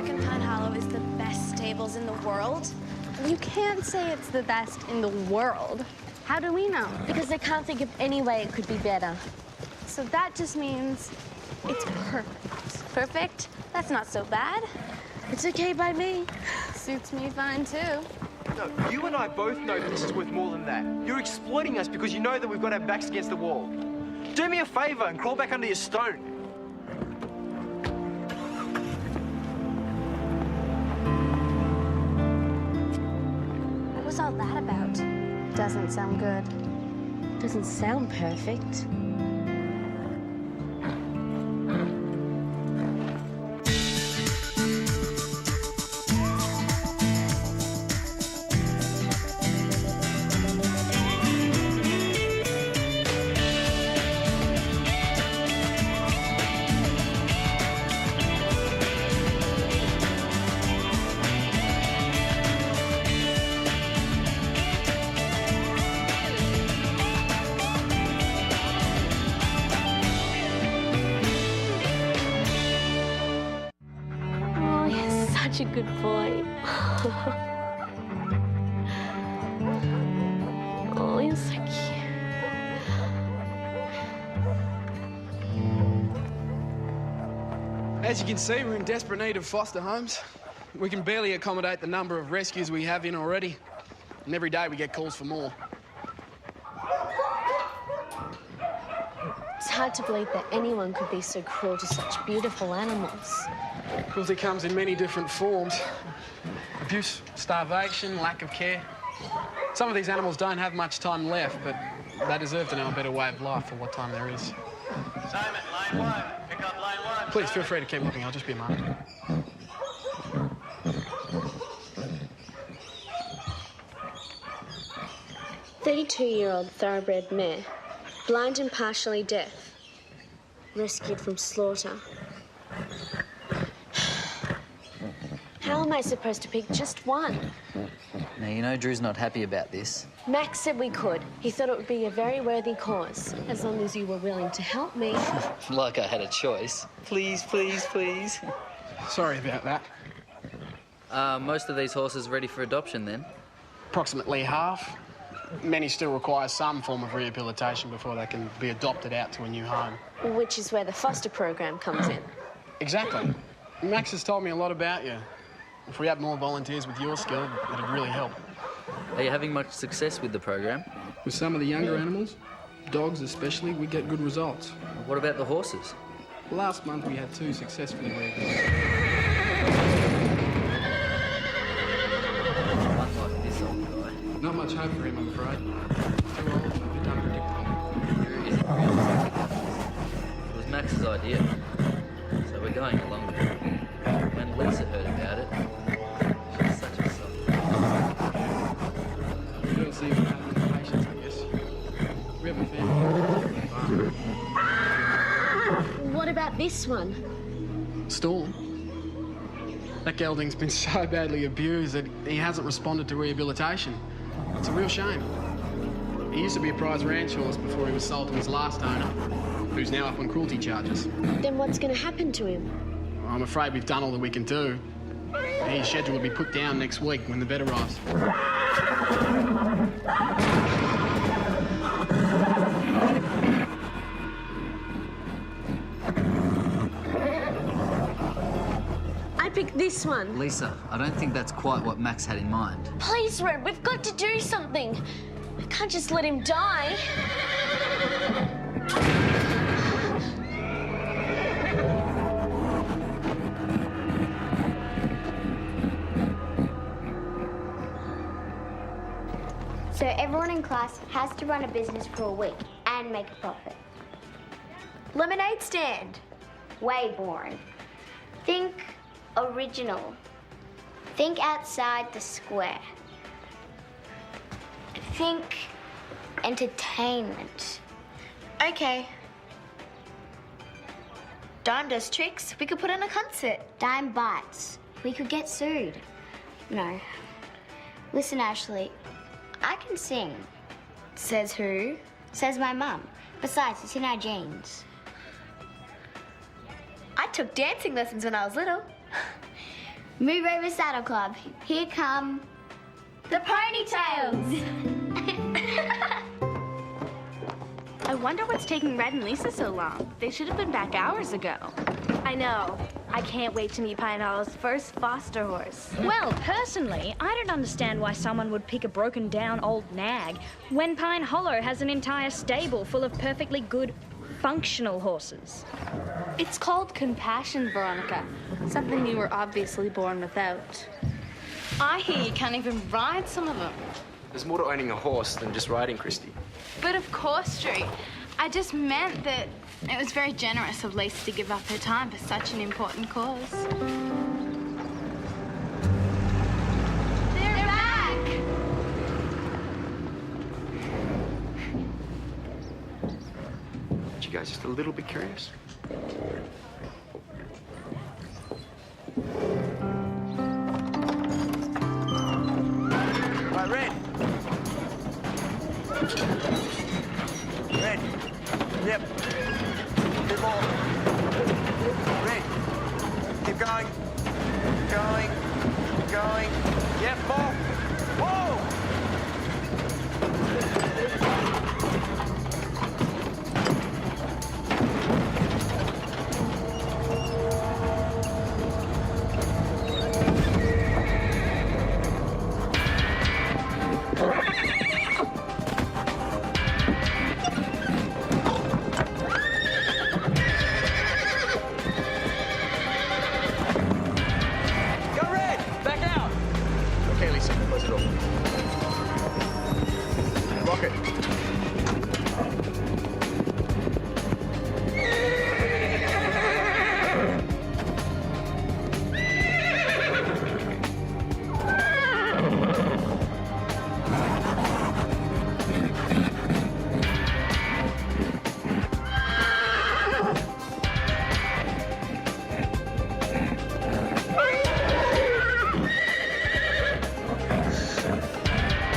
reckon Pine Hollow is the best stables in the world? You can't say it's the best in the world. How do we know? Because I can't think of any way it could be better. So that just means it's perfect. Perfect? That's not so bad. It's okay by me. Suits me fine, too. No, you and I both know that this is worth more than that. You're exploiting us because you know that we've got our backs against the wall. Do me a favour and crawl back under your stone. What was all that about? Doesn't sound good. Doesn't sound perfect. Such a good boy. Oh, you're so cute. As you can see, we're in desperate need of foster homes. We can barely accommodate the number of rescues we have in already. And every day we get calls for more. It's hard to believe that anyone could be so cruel to such beautiful animals. Cruelty comes in many different forms. Abuse, starvation, lack of care. Some of these animals don't have much time left, but they deserve to know a better way of life for what time there is. Simon, line one. Pick up line one. Please feel free to keep looking. I'll just be a moment. "32-year-old thoroughbred mare, blind and partially deaf, rescued from slaughter." How am I supposed to pick just one? Now, you know Drew's not happy about this. Max said we could. He thought it would be a very worthy cause, as long as you were willing to help me. Like I had a choice. Please, please, please. Sorry about that. Most of these horses ready for adoption, then? Approximately half. Many still require some form of rehabilitation before they can be adopted out to a new home. Which is where the foster program comes in. Exactly. Max has told me a lot about you. If we had more volunteers with your skill, it'd really help. Are you having much success with the program? With some of the younger animals, dogs especially, we get good results. What about the horses? Last month we had 2 successfully rehabilitated. One like this old guy. Not much hope for him, I'm afraid. Too old, a bit unpredictable. Drew isn't really. It was Max's idea, so we're going along with it. When Lisa heard about it, she's such a soft. We'll see if we have any patience, I guess. We have a family. What about this one? Storm. That gelding's been so badly abused that he hasn't responded to rehabilitation. It's a real shame. He used to be a prize ranch horse before he was sold to his last owner, who's now up on cruelty charges. Then what's going to happen to him? I'm afraid we've done all that we can do. He's scheduled to be put down next week when the vet arrives. I picked this one. Lisa, I don't think that's quite what Max had in mind. Please, Red, we've got to do something. I can't just let him die. So everyone in class has to run a business for a week and make a profit. Lemonade stand. Way boring. Think original. Think outside the square. Think entertainment. Okay. Dime does tricks. We could put on a concert. Dime bites. We could get sued. No. Listen, Ashley, I can sing. Says who? Says my mum. Besides, it's in our genes. I took dancing lessons when I was little. Moo Rover Saddle Club. Here come the ponytails. I wonder what's taking Red and Lisa so long. They should have been back hours ago. I know. I can't wait to meet Pine Hollow's first foster horse. Well, personally, I don't understand why someone would pick a broken down old nag when Pine Hollow has an entire stable full of perfectly good, functional horses. It's called compassion, Veronica. Something you were obviously born without. I hear you can't even ride some of them. There's more to owning a horse than just riding, Christy. But of course, Drew. I just meant that it was very generous of Lisa to give up her time for such an important cause. They're back. Aren't you guys just a little bit curious? Right, Red. Red. Yep. Bit more. Red. Keep going. Keep going. Keep going. Yep, more. Whoa!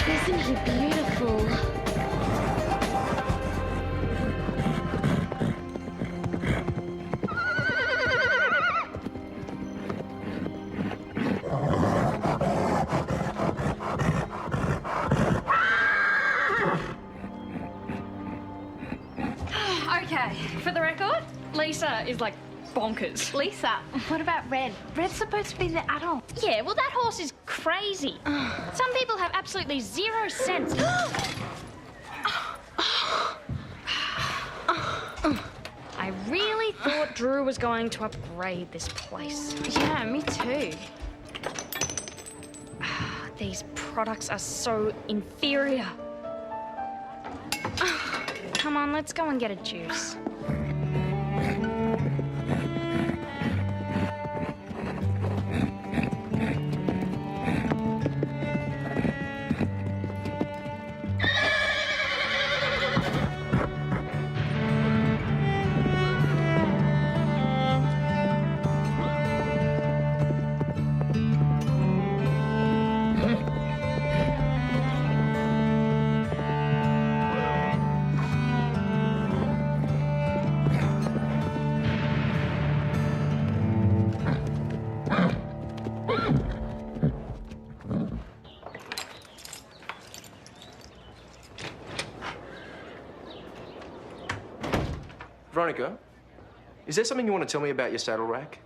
Isn't he beautiful? Okay, for the record, Lisa is like bonkers. Lisa, what about Red? Red's supposed to be the adult. Yeah, well, that horse is crazy. Some people have absolutely zero sense. I really thought Drew was going to upgrade this place. Yeah, me too. These products are so inferior. Come on, let's go and get a juice. Veronica, is there something you want to tell me about your saddle rack?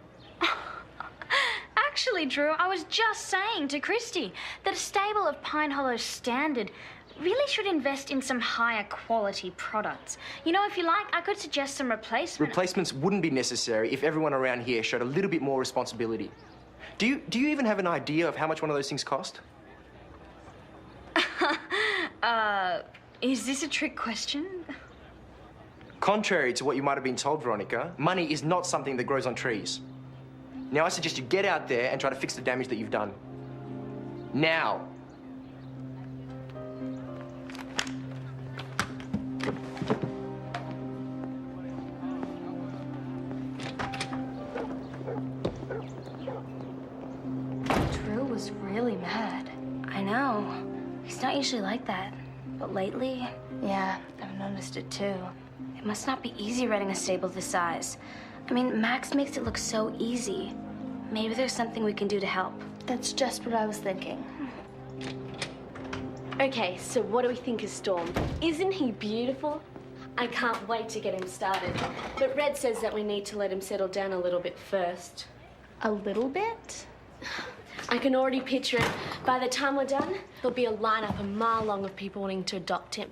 Actually, Drew, I was just saying to Christy that a stable of Pine Hollow standard really should invest in some higher quality products. You know, if you like, I could suggest some replacements. Replacements wouldn't be necessary if everyone around here showed a little bit more responsibility. Do you even have an idea of how much one of those things cost? Is this a trick question? Contrary to what you might have been told, Veronica, money is not something that grows on trees. Now, I suggest you get out there and try to fix the damage that you've done. Now. Drew was really mad. I know. He's not usually like that. But lately, yeah, I've noticed it too. It must not be easy running a stable this size. I mean, Max makes it look so easy. Maybe there's something we can do to help. That's just what I was thinking. Okay, so what do we think of Storm? Isn't he beautiful? I can't wait to get him started. But Red says that we need to let him settle down a little bit first. A little bit? I can already picture it. By the time we're done, there'll be a lineup a mile long of people wanting to adopt him.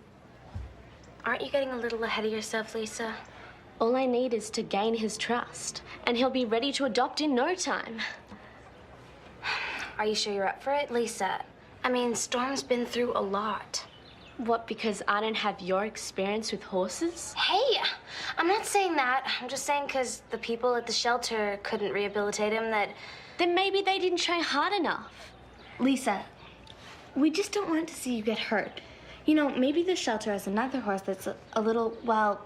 Aren't you getting a little ahead of yourself, Lisa? All I need is to gain his trust, and he'll be ready to adopt in no time. Are you sure you're up for it, Lisa? I mean, Storm's been through a lot. What, because I don't have your experience with horses? Hey, I'm not saying that. I'm just saying because the people at the shelter couldn't rehabilitate him that... Then maybe they didn't try hard enough. Lisa, we just don't want to see you get hurt. You know, maybe the shelter has another horse that's a little, well,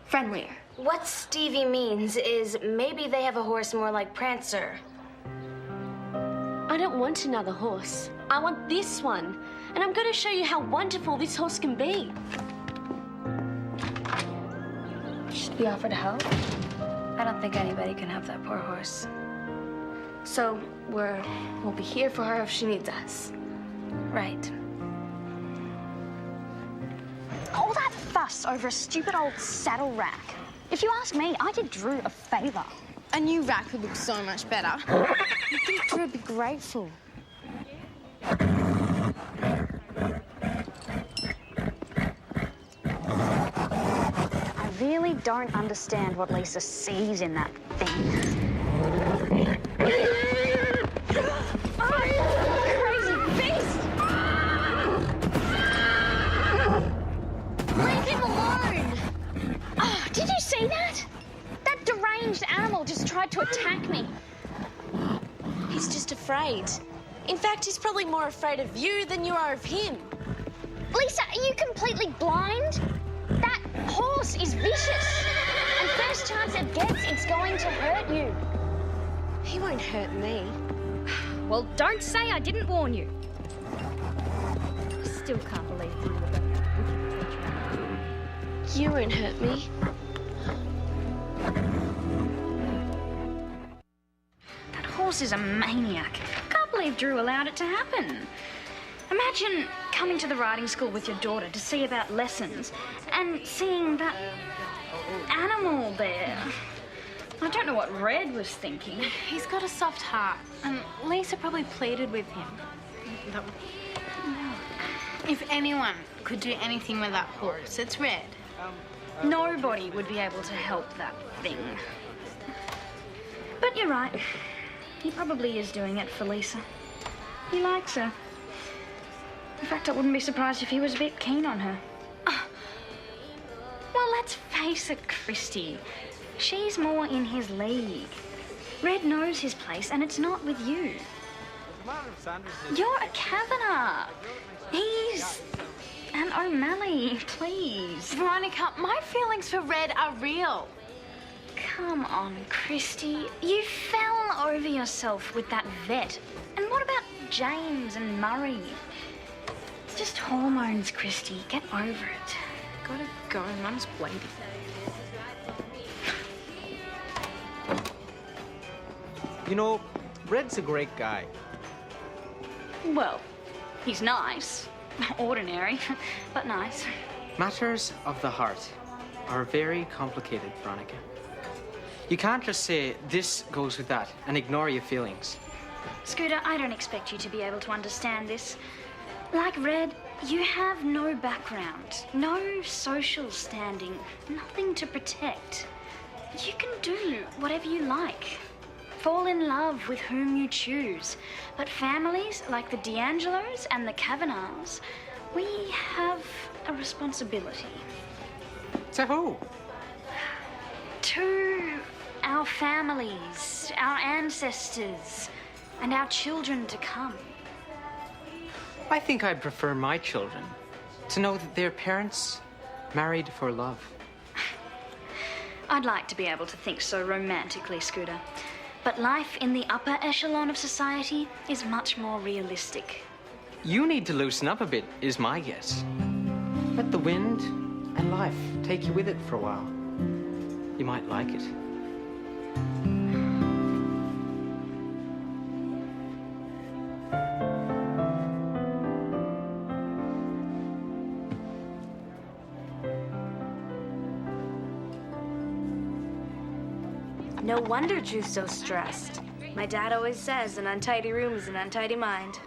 friendlier. What Stevie means is maybe they have a horse more like Prancer. I don't want another horse. I want this one. And I'm going to show you how wonderful this horse can be. Should we offer to help? I don't think anybody can help that poor horse. So we'll be here for her if she needs us. Right. All that fuss over a stupid old saddle rack. If you ask me, I did Drew a favour. A new rack would look so much better. I think Drew would be grateful. I really don't understand what Lisa sees in that thing. Crazy beast! Leave him alone! Oh, did you see that? That deranged animal just tried to attack me. He's just afraid. In fact, he's probably more afraid of you than you are of him. Lisa, are you completely blind? That horse is vicious. And first chance it gets, it's going to hurt you. He won't hurt me. Well, don't say I didn't warn you. I still can't believe you were going to teach her. You won't hurt me. That horse is a maniac. Can't believe Drew allowed it to happen. Imagine coming to the riding school with your daughter to see about lessons and seeing that animal there. I don't know what Red was thinking. He's got a soft heart, and Lisa probably pleaded with him. If anyone could do anything with that horse, it's Red. Nobody would be able to help that thing. But you're right. He probably is doing it for Lisa. He likes her. In fact, I wouldn't be surprised if he was a bit keen on her. Well, let's face it, Christy. She's more in his league. Red knows his place, and it's not with you. You're a Kavanagh. He's an O'Malley, please. Veronica, my feelings for Red are real. Come on, Christy. You fell over yourself with that vet. And what about James and Murray? It's just hormones, Christy. Get over it. Gotta go, Mum's waiting. You know, Red's a great guy. Well, he's nice. Ordinary, but nice. Matters of the heart are very complicated, Veronica. You can't just say this goes with that and ignore your feelings. Scooter, I don't expect you to be able to understand this. Like Red, you have no background, no social standing, nothing to protect. You can do whatever you like. Fall in love with whom you choose. But families like the D'Angelos and the Kavanaghs, we have a responsibility. To who? To our families, our ancestors, and our children to come. I think I'd prefer my children to know that their parents married for love. I'd like to be able to think so romantically, Scooter. But life in the upper echelon of society is much more realistic. You need to loosen up a bit, is my guess. Let the wind and life take you with it for a while. You might like it. No wonder Drew's so stressed. My dad always says an untidy room is an untidy mind.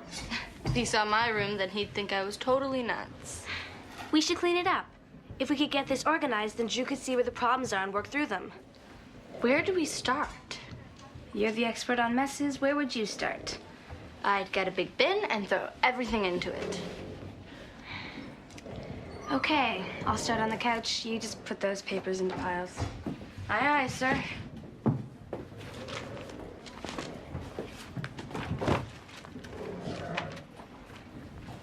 If he saw my room, then he'd think I was totally nuts. We should clean it up. If we could get this organized, then Drew could see where the problems are and work through them. Where do we start? You're the expert on messes. Where would you start? I'd get a big bin and throw everything into it. Okay, I'll start on the couch. You just put those papers into piles. Aye, aye, sir.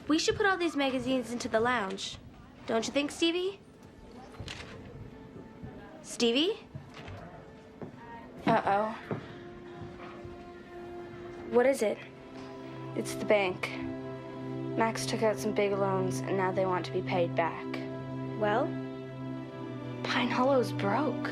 We should put all these magazines into the lounge. Don't you think, Stevie? Stevie? Uh-oh. What is it? It's the bank. Max took out some big loans, and now they want to be paid back. Well? Pine Hollow's broke.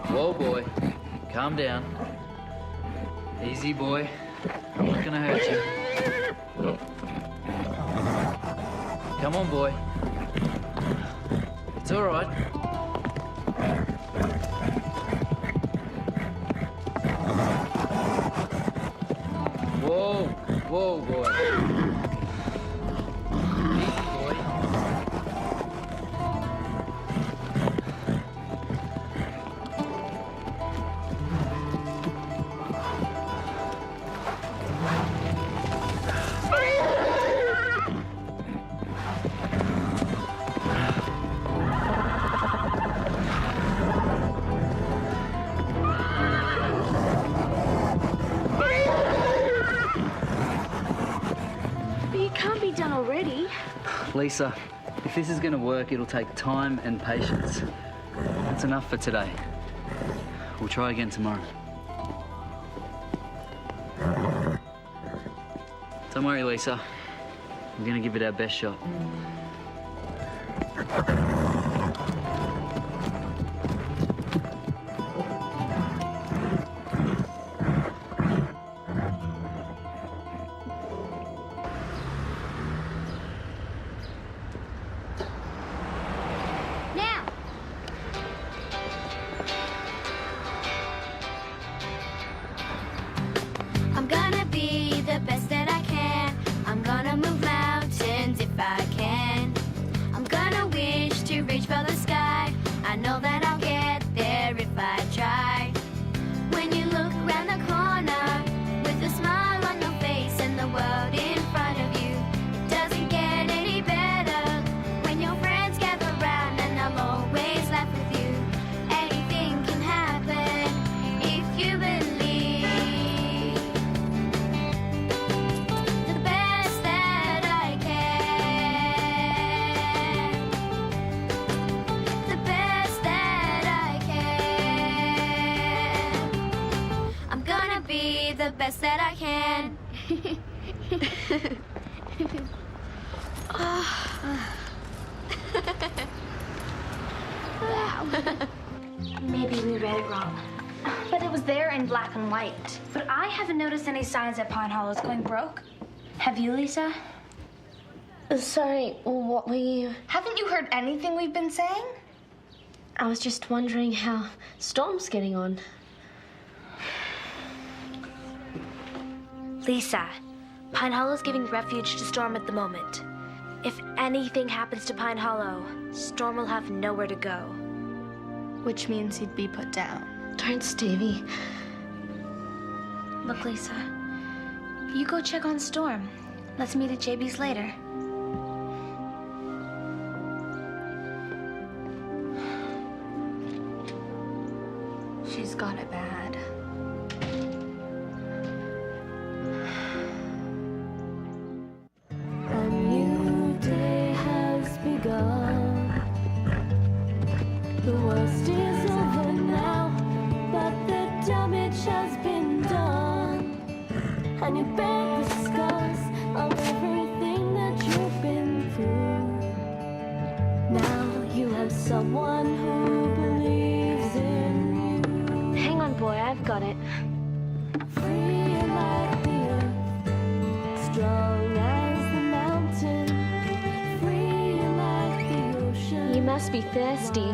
Whoa, boy. Calm down. Easy, boy. I'm not gonna hurt you. Come on, boy. It's all right. Whoa, whoa, boy. Easy, boy. Lisa, if this is going to work, it'll take time and patience. That's enough for today. We'll try again tomorrow. Don't worry, Lisa. We're going to give it our best shot. I'm gonna be the best that I can. I'm gonna move mountains if I can. I'm gonna wish to reach for the sky. I know that I'll get there if I try. When you look around the corner with a smile on your face and the world in front of you, it doesn't get any better when your friends gather round and I'll always laugh with you. Anything can happen if you believe. The best that I can. Maybe we read it wrong. But it was there in black and white. But I haven't noticed any signs that Pine Hollow's going broke. Have you, Lisa? Sorry, what were you... Haven't you heard anything we've been saying? I was just wondering how Storm's getting on. Lisa, Pine Hollow's giving refuge to Storm at the moment. If anything happens to Pine Hollow, Storm will have nowhere to go. Which means he'd be put down. Don't, Stevie. Look, Lisa, you go check on Storm. Let's meet at JB's later. She's got it bad. The worst is over now, but the damage has been done. And you bear the scars of everything that you've been through. Now you have someone who believes in you. Hang on, boy, I've got it. Free like the earth. be thirsty.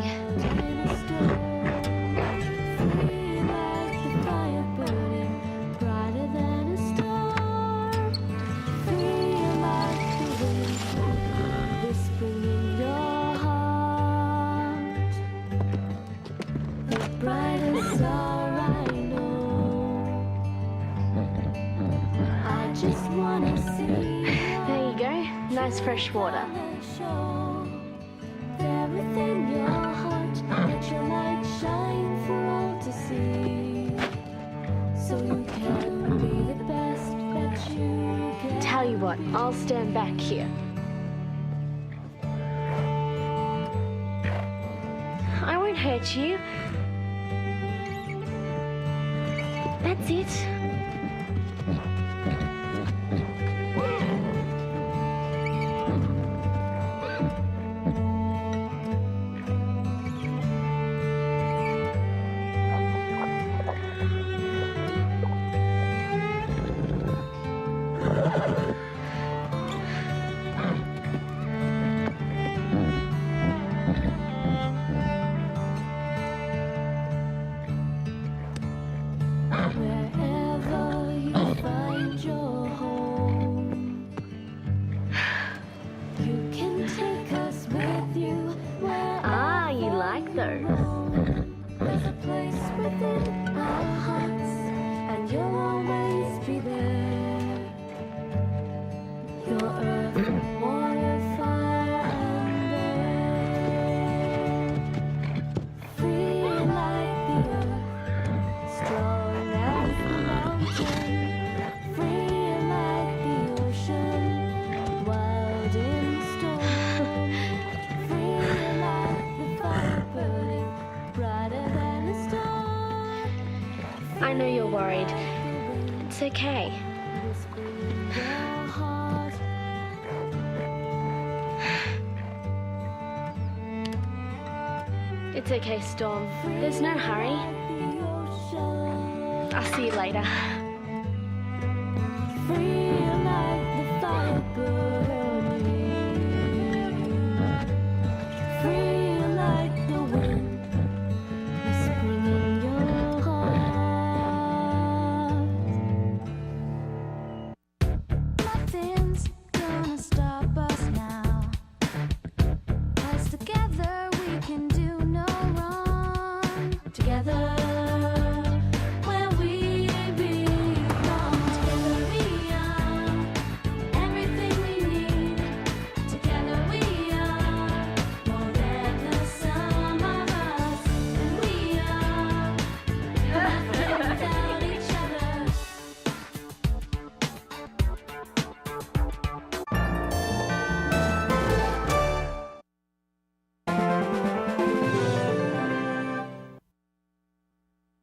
There you go. Nice fresh water. Tell you what, I'll stand back here. I won't hurt you. That's it. There's a place within our hearts, and you'll always be there. Your earth, water, fire, and air. Free like the earth, strong as the mountain. Free like the ocean, wild in storm. Free like the fire burning, brighter than a star. I know you're worried. It's okay. It's okay, Storm. There's no hurry. I'll see you later.